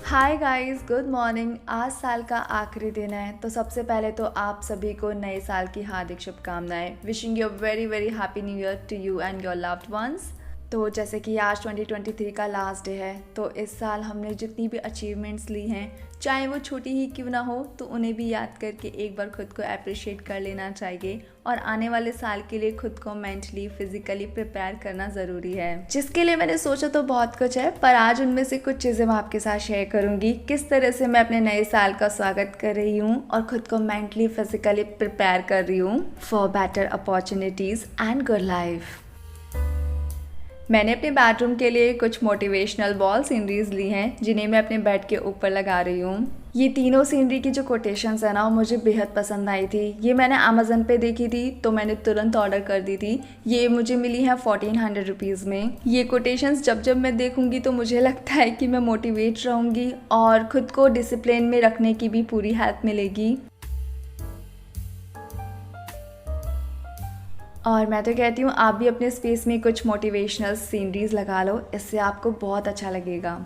Hi guys, good morning. आज साल का आखिरी दिन है, तो सबसे पहले तो आप सभी को नए साल की हार्दिक शुभकामनाएं। Wishing you very very happy new year to you and your loved ones. तो जैसे कि आज 2023 का लास्ट डे है, तो इस साल हमने जितनी भी अचीवमेंट्स ली हैं, चाहे वो छोटी ही क्यों ना हो, तो उन्हें भी याद करके एक बार खुद को अप्रिशिएट कर लेना चाहिए और आने वाले साल के लिए खुद को मेंटली फिजिकली प्रिपेयर करना ज़रूरी है। जिसके लिए मैंने सोचा तो बहुत कुछ है, पर आज उनमें से कुछ चीज़ें मैं आपके साथ शेयर करूँगी, किस तरह से मैं अपने नए साल का स्वागत कर रही हूँ और खुद को मेंटली फिजिकली प्रिपेयर कर रही हूँ for better opportunities and good life. मैंने अपने बेडरूम के लिए कुछ मोटिवेशनल वॉल सीनरीज ली हैं, जिन्हें मैं अपने बेड के ऊपर लगा रही हूँ। ये तीनों सीनरी की जो कोटेशंस है ना, वो मुझे बेहद पसंद आई थी। ये मैंने अमेज़न पे देखी थी, तो मैंने तुरंत ऑर्डर कर दी थी। ये मुझे मिली है 1400 रुपीज़ में। ये कोटेशंस जब जब मैं देखूँगी तो मुझे लगता है कि मैं मोटिवेट रहूँगी और ख़ुद को डिसिप्लिन में रखने की भी पूरी हेल्प मिलेगी। और मैं तो कहती हूँ आप भी अपने स्पेस में कुछ मोटिवेशनल सीनरीज लगा लो, इससे आपको बहुत अच्छा लगेगा।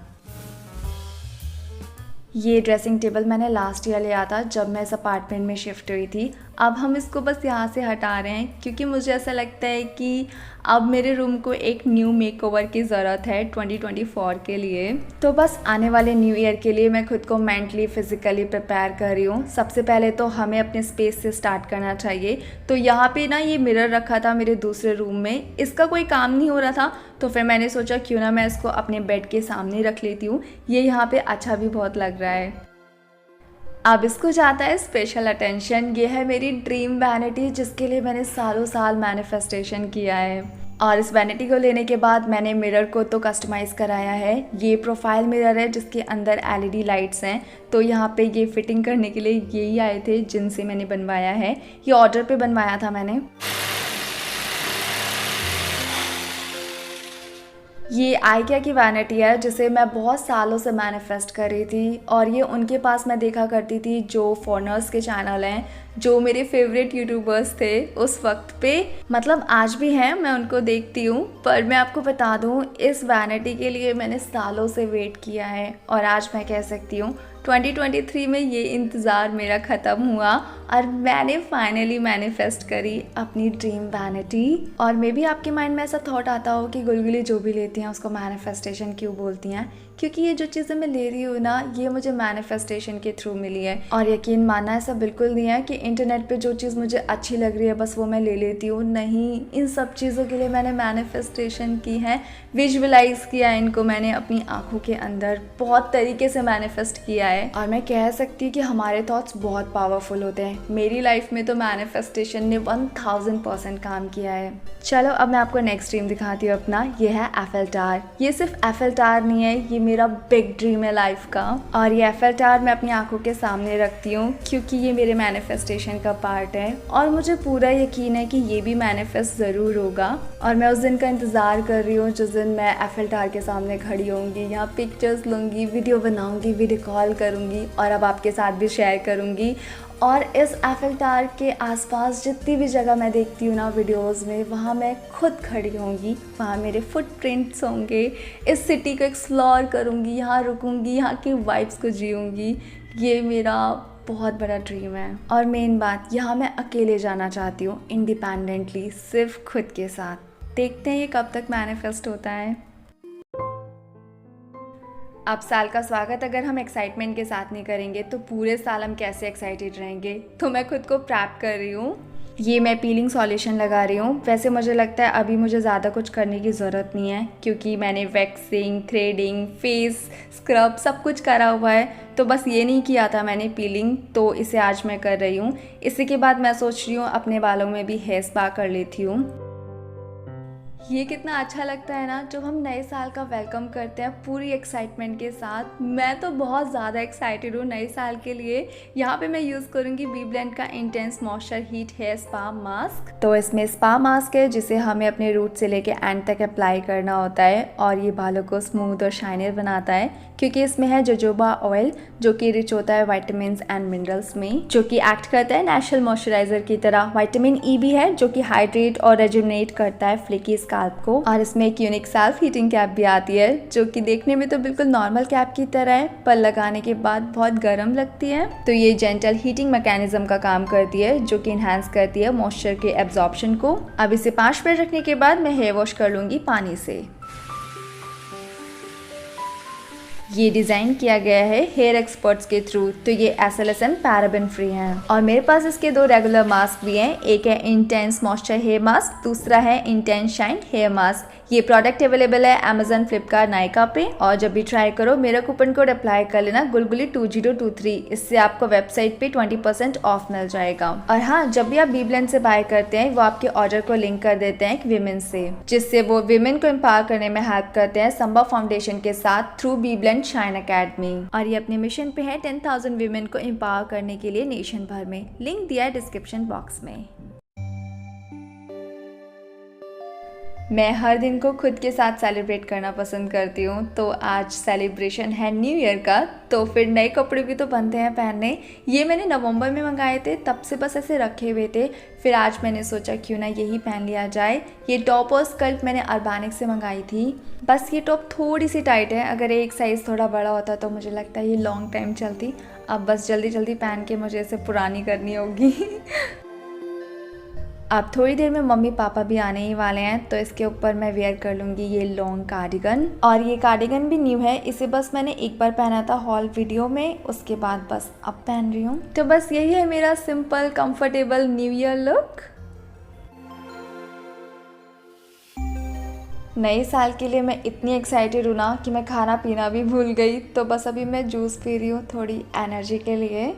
ये ड्रेसिंग टेबल मैंने लास्ट ईयर लिया था जब मैं इस अपार्टमेंट में शिफ्ट हुई थी। अब हम इसको बस यहाँ से हटा रहे हैं क्योंकि मुझे ऐसा लगता है कि अब मेरे रूम को एक न्यू मेकओवर की ज़रूरत है 2024 के लिए। तो बस आने वाले न्यू ईयर के लिए मैं खुद को मेंटली फिजिकली प्रिपेयर कर रही हूँ। सबसे पहले तो हमें अपने स्पेस से स्टार्ट करना चाहिए। तो यहाँ पे ना ये मिरर रखा था मेरे दूसरे रूम में, इसका कोई काम नहीं हो रहा था, तो फिर मैंने सोचा क्यों ना मैं इसको अपने बेड के सामने रख लेती हूँ। ये यहाँ पे अच्छा भी बहुत लग रहा है। अब इसको जाता है स्पेशल अटेंशन। ये है मेरी ड्रीम वैनिटी, जिसके लिए मैंने सालों साल मैनिफेस्टेशन किया है। और इस वैनिटी को लेने के बाद मैंने मिरर को तो कस्टमाइज़ कराया है। ये प्रोफाइल मिरर है जिसके अंदर एलईडी लाइट्स हैं। तो यहाँ पे ये फिटिंग करने के लिए यही आए थे जिनसे मैंने बनवाया है। ये ऑर्डर पे बनवाया था मैंने। ये आइकिया की वैनिटी है जिसे मैं बहुत सालों से मैनिफेस्ट कर रही थी, और ये उनके पास मैं देखा करती थी जो फॉरेनर्स के चैनल हैं, जो मेरे फेवरेट यूट्यूबर्स थे उस वक्त पे, मतलब आज भी हैं, मैं उनको देखती हूँ। पर मैं आपको बता दूँ, इस वैनिटी के लिए मैंने सालों से वेट किया है और आज मैं कह सकती हूँ 2023 में ये इंतज़ार मेरा ख़त्म हुआ और मैंने फाइनली मैनिफेस्ट करी अपनी ड्रीम वैनिटी। और मे भी आपके माइंड में ऐसा थॉट आता हो कि गुलगुली जो भी लेती हैं उसको मैनिफेस्टेशन क्यों बोलती हैं, क्योंकि ये जो चीज़ें मैं ले रही हूँ ना, ये मुझे मैनिफेस्टेशन के थ्रू मिली है। और यकीन मानना, ऐसा बिल्कुल नहीं है कि इंटरनेट पे जो चीज़ मुझे अच्छी लग रही है बस वो मैं ले लेती हूँ। नहीं, इन सब चीज़ों के लिए मैंने मैनिफेस्टेशन की है, विजुअलाइज़ किया है इनको मैंने अपनी आँखों के अंदर, बहुत तरीके से मैनिफेस्ट किया है। और मैं कह सकती हूँ कि हमारे थॉट्स बहुत पावरफुल होते हैं। मेरी लाइफ में तो मैनिफेस्टेशन ने 1000% काम किया है। चलो अब मैं आपको नेक्स्ट ड्रीम दिखाती हूँ अपना। ये है एफएल टावर। ये सिर्फ एफएल टावर नहीं है, ये मेरा बिग ड्रीम है लाइफ का। और ये एफएल टावर मैं अपनी आंखों के सामने रखती हूँ क्योंकि ये मेरे मैनिफेस्टेशन का पार्ट है और मुझे पूरा यकीन है कि ये भी मैनिफेस्ट ज़रूर होगा। और मैं उस दिन का इंतज़ार कर रही हूँ जिस दिन मैं एफएल टावर के सामने खड़ी होंगी, यहाँ पिक्चर्स लूँगी, वीडियो बनाऊँगी, वीडियो कॉल करूँगी और अब आपके साथ भी शेयर करूँगी। और इस एफएल टावर के आसपास जितनी भी जगह मैं देखती हूँ ना वीडियोस में, वहाँ मैं खुद खड़ी होंगी, वहाँ मेरे फुटप्रिंट्स होंगे। इस सिटी को एक्सप्लोर करूँगी, यहाँ रुकूँगी, यहाँ की वाइब्स को जीऊँगी। ये मेरा बहुत बड़ा ड्रीम है। और मेन बात, यहाँ मैं अकेले जाना चाहती हूँ, इंडिपेंडेंटली, सिर्फ खुद के साथ। देखते हैं ये कब तक मैनिफेस्ट होता है। अब साल का स्वागत अगर हम एक्साइटमेंट के साथ नहीं करेंगे तो पूरे साल हम कैसे एक्साइटेड रहेंगे। तो मैं खुद को प्रैप कर रही हूँ। ये मैं पीलिंग सॉल्यूशन लगा रही हूँ। वैसे मुझे लगता है अभी मुझे ज़्यादा कुछ करने की ज़रूरत नहीं है क्योंकि मैंने वैक्सिंग, थ्रेडिंग, फेस स्क्रब सब कुछ करा हुआ है। तो बस ये नहीं किया था मैंने पीलिंग, तो इसे आज मैं कर रही हूँ। इसी के बाद मैं सोच रही हूँ अपने बालों में भी हेयर स्पा कर लेती हूँ। ये कितना अच्छा लगता है ना जब हम नए साल का वेलकम करते हैं पूरी एक्साइटमेंट के साथ। मैं तो बहुत ज़्यादा एक्साइटेड हूँ नए साल के लिए। यहाँ पे मैं यूज़ करूँगी बी ब्लेंड का intense moisture heat hair spa mask. तो इसमें स्पा मास्क है जिसे हमें अपने रूट से लेके एंड तक अप्लाई करना होता है और ये बालों को स्मूथ और शाइनर बनाता है क्योंकि इसमें है जोजोबा ऑयल जो कि रिच होता है विटामिन एंड मिनरल्स में, जो कि एक्ट करता है नेचुरल मॉइस्चराइजर की तरह। विटामिन ई भी है जो कि हाइड्रेट और रेजुनेट करता है फ्लेकी स्काल्प को। और इसमें एक यूनिक सेल्फ हीटिंग कैप भी आती है जो कि देखने में तो बिल्कुल नॉर्मल कैप की तरह है, पर लगाने के बाद बहुत गर्म लगती है। तो ये जेंटल हीटिंग मैकेनिज्म का काम करती है जो कि इनहेंस करती है मॉइस्चर के एब्जॉर्प्शन को। अब इसे 5 मिनट रखने के बाद मैं हेयर वॉश कर लूँगी पानी से। ये डिज़ाइन किया गया है हेयर एक्सपर्ट्स के थ्रू, तो ये SLSN पैराबेन फ्री है। और मेरे पास इसके 2 रेगुलर मास्क भी हैं, एक है इंटेंस मॉइस्चर हेयर मास्क, दूसरा है इंटेंस शाइन हेयर मास्क। ये प्रोडक्ट अवेलेबल है Amazon, फ्लिपकार्ट, नायका पे। और जब भी ट्राई करो मेरा कूपन कोड अप्लाई कर लेना गुलगुली 2023, इससे आपको वेबसाइट पे 20% ऑफ मिल जाएगा। और हाँ, जब भी आप बी ब्लेंड से बाय करते हैं वो आपके ऑर्डर को लिंक कर देते हैं एक विमेन से, जिससे वो विमेन को एम्पावर करने में हेल्प करते हैं संभव फाउंडेशन के साथ through BBlunt shine academy. और ये अपने मिशन पे है 10,000 विमेन को एम्पावर करने के लिए नेशन भर में। लिंक दिया है डिस्क्रिप्शन बॉक्स में। मैं हर दिन को खुद के साथ सेलिब्रेट करना पसंद करती हूँ, तो आज सेलिब्रेशन है न्यू ईयर का, तो फिर नए कपड़े भी तो बनते हैं पहनने। ये मैंने नवंबर में मंगाए थे, तब से बस ऐसे रखे हुए थे। फिर आज मैंने सोचा क्यों ना यही पहन लिया जाए। ये टॉप और स्कर्ट मैंने अर्बानिक से मंगाई थी। बस ये टॉप थोड़ी सी टाइट है, अगर एक साइज़ थोड़ा बड़ा होता तो मुझे लगता है ये लॉन्ग टाइम चलती। अब बस जल्दी जल्दी पहन के मुझे इसे पुरानी करनी होगी। अब थोड़ी देर में मम्मी पापा भी आने ही वाले हैं, तो इसके ऊपर मैं वेयर कर लूँगी ये लॉन्ग कार्डिगन। और ये कार्डिगन भी न्यू है, इसे बस मैंने एक बार पहना था हॉल वीडियो में, उसके बाद बस अब पहन रही हूँ। तो बस यही है मेरा simple comfortable new year look. नए साल के लिए मैं इतनी एक्साइटेड हूँ ना कि मैं खाना पीना भी भूल गई। तो बस अभी मैं जूस पी रही हूँ थोड़ी एनर्जी के लिए।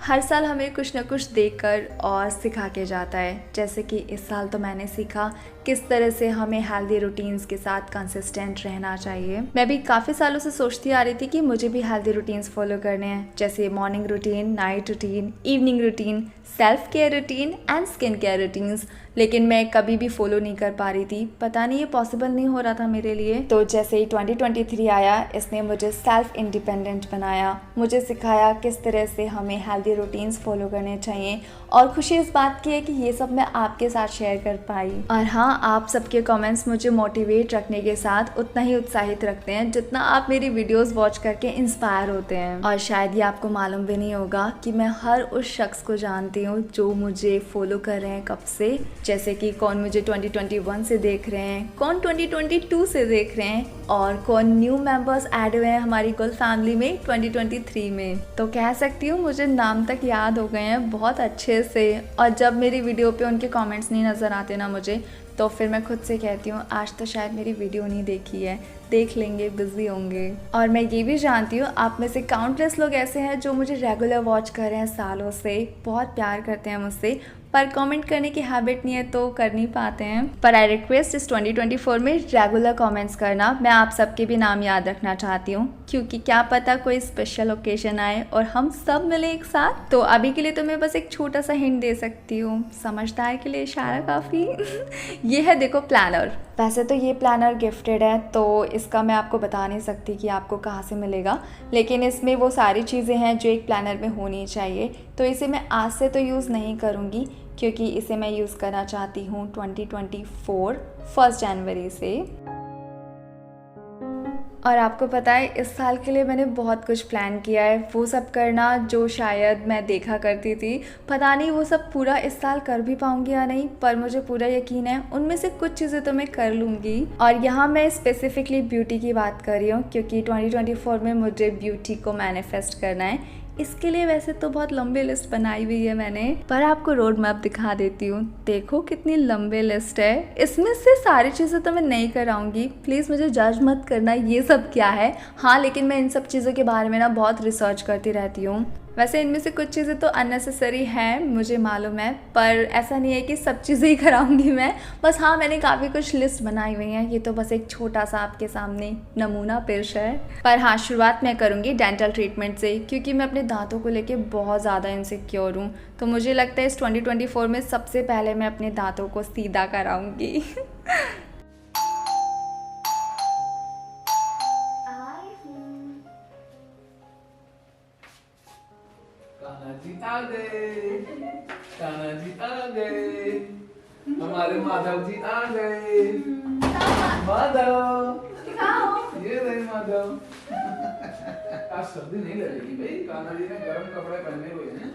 हर साल हमें कुछ न कुछ देकर और सिखा के जाता है, जैसे कि इस साल तो मैंने सीखा किस तरह से हमें हेल्दी रूटीन्स के साथ कंसिस्टेंट रहना चाहिए। मैं भी काफ़ी सालों से सोचती आ रही थी कि मुझे भी हेल्दी रूटीन्स फॉलो करने हैं, जैसे morning routine, night routine, evening routine, self care routine and skin care routines, लेकिन मैं कभी भी फॉलो नहीं कर पा रही थी। पता नहीं ये पॉसिबल नहीं हो रहा था मेरे लिए। तो जैसे ही 2023 आया, इसने मुझे सेल्फ इंडिपेंडेंट बनाया, मुझे सिखाया किस तरह से हमें हेल्दी रूटीन्स फॉलो करने चाहिए। और खुशी इस बात की है कि ये सब मैं आपके साथ शेयर कर पाई। और हाँ, आप सबके कमेंट्स मुझे मोटिवेट रखने के साथ उतना ही उत्साहित रखते हैं जितना आप मेरी वीडियोस वॉच करके इंस्पायर होते हैं। और शायद ये आपको मालूम भी नहीं होगा कि मैं हर उस शख्स को जानती हूँ जो मुझे फॉलो कर रहे हैं कब से, जैसे कि कौन मुझे 2021 से देख रहे हैं, कौन 2022 से देख रहे हैं, और कौन न्यू मेंबर्स ऐड हुए हैं हमारी कुल फैमिली में 2023 में। तो कह सकती हूँ मुझे नाम तक याद हो गए हैं बहुत अच्छे से। और जब मेरी वीडियो पे उनके कमेंट्स नहीं नज़र आते ना मुझे, तो फिर मैं खुद से कहती हूँ आज तो शायद मेरी वीडियो नहीं देखी है, देख लेंगे, बिजी होंगे। और मैं ये भी जानती हूँ आप में से काउंटलेस लोग ऐसे हैं जो मुझे रेगुलर वॉच कर रहे हैं सालों से, बहुत प्यार करते हैं मुझसे, पर कमेंट करने की हैबिट नहीं है तो कर नहीं पाते हैं। पर आई रिक्वेस्ट इस 2024 में रेगुलर कमेंट्स करना। मैं आप सबके भी नाम याद रखना चाहती हूँ, क्योंकि क्या पता कोई स्पेशल ओकेजन आए और हम सब मिले एक साथ। तो अभी के लिए तो मैं बस एक छोटा सा हिंट दे सकती हूँ, समझदार के लिए इशारा काफ़ी। ये है देखो प्लानर। वैसे तो ये प्लानर गिफ्टेड है, तो इसका मैं आपको बता नहीं सकती कि आपको कहाँ से मिलेगा, लेकिन इसमें वो सारी चीज़ें हैं जो एक प्लानर में होनी चाहिए। तो इसे मैं आज से तो यूज़ नहीं करूँगी, क्योंकि इसे मैं यूज़ करना चाहती हूँ 2024 1 जनवरी से। और आपको पता है इस साल के लिए मैंने बहुत कुछ प्लान किया है, वो सब करना जो शायद मैं देखा करती थी। पता नहीं वो सब पूरा इस साल कर भी पाऊंगी या नहीं, पर मुझे पूरा यकीन है उनमें से कुछ चीज़ें तो मैं कर लूँगी। और यहाँ मैं स्पेसिफिकली ब्यूटी की बात कर रही हूँ, क्योंकि 2024 में मुझे ब्यूटी को मैनिफेस्ट करना है। इसके लिए वैसे तो बहुत लंबी लिस्ट बनाई हुई है मैंने, पर आपको रोड मैप दिखा देती हूँ। देखो कितनी लंबी लिस्ट है, इसमें से सारी चीज़ें तो मैं नहीं कराऊंगी, प्लीज़ मुझे जज मत करना ये सब क्या है। हाँ, लेकिन मैं इन सब चीज़ों के बारे में ना बहुत रिसर्च करती रहती हूँ। वैसे इनमें से कुछ चीज़ें तो अननेसेसरी हैं, मुझे मालूम है, पर ऐसा नहीं है कि सब चीज़ें ही कराऊंगी मैं। बस हाँ, मैंने काफ़ी कुछ लिस्ट बनाई हुई है, ये तो बस एक छोटा सा आपके सामने नमूना पेश है। पर हाँ, शुरुआत मैं करूँगी डेंटल ट्रीटमेंट से, क्योंकि मैं अपने दांतों को लेके बहुत ज़्यादा इनसिक्योर हूँ। तो मुझे लगता है इस 2024 में सबसे पहले मैं अपने दांतों को सीधा कराऊँगी। कान्हा जी आ गए, कान्हा जी आ गए, हम हमारे माधव जी आ गए। माधव, ये रहे माधव। आज सर्दी नहीं लगेगी भाई, कान्हा जी ने गर्म कपड़े पहने हुए हैं।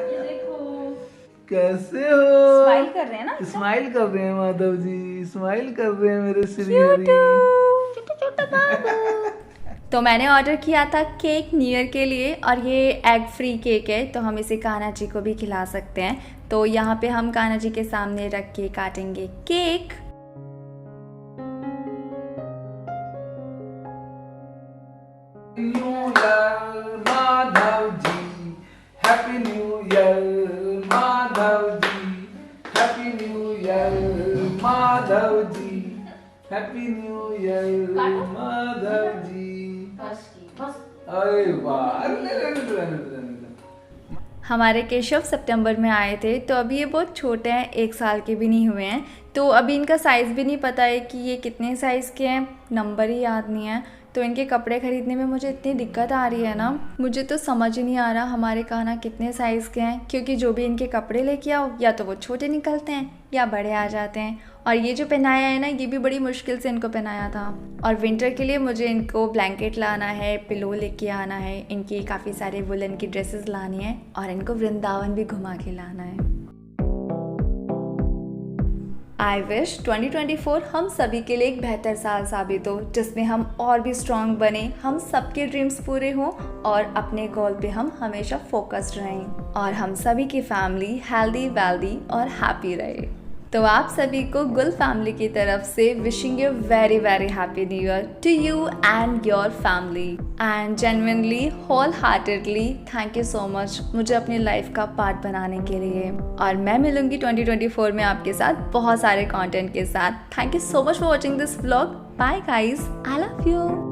ये देखो कैसे हो? स्माइल कर रहे हैं ना? स्माइल कर रहे हैं माधव जी, स्माइल कर रहे हैं मेरे श्री हरि। छोटा बाबू। तो मैंने ऑर्डर किया था केक न्यू ईयर के लिए, और ये एग फ्री केक है, तो हम इसे कान्हा जी को भी खिला सकते हैं। तो यहाँ पे हम कान्हा जी के सामने रख के काटेंगे cake. New year Madhav ji, happy new year Madhav ji, happy new year Madhav ji, happy new year Madhav ji. अरे वाह, हमारे केशव सितंबर में आए थे, तो अभी ये बहुत छोटे हैं, 1 साल के भी नहीं हुए हैं। तो अभी इनका साइज़ भी नहीं पता है कि ये कितने साइज़ के हैं, नंबर ही याद नहीं है। तो इनके कपड़े ख़रीदने में मुझे इतनी दिक्कत आ रही है ना, मुझे तो समझ ही नहीं आ रहा हमारे कान्हा कितने साइज़ के हैं, क्योंकि जो भी इनके कपड़े लेके आओ या तो वो छोटे निकलते हैं या बड़े आ जाते हैं। और ये जो पहनाया है ना, ये भी बड़ी मुश्किल से इनको पहनाया था। और विंटर के लिए मुझे इनको ब्लैंकेट लाना है, पिलो लेके आना है, इनकी काफ़ी सारे वुलन की ड्रेसेस लानी है, और इनको वृंदावन भी घुमा के लाना है। आई विश 2024 हम सभी के लिए एक बेहतर साल साबित हो, जिसमें हम और भी स्ट्रॉन्ग बने, हम सबके ड्रीम्स पूरे हों और अपने गोल पे हम हमेशा फोकस्ड रहें, और हम सभी की फैमिली हेल्दी वेल्दी और हैप्पी रहे। तो आप सभी को गुल फैमिली की तरफ से wishing you very very happy new year to you and your family, and genuinely wholeheartedly thank you so much मुझे अपनी लाइफ का पार्ट बनाने के लिए। और मैं मिलूंगी 2024 में आपके साथ बहुत सारे कंटेंट के साथ। Thank you so much for watching this vlog. Bye guys, I love you.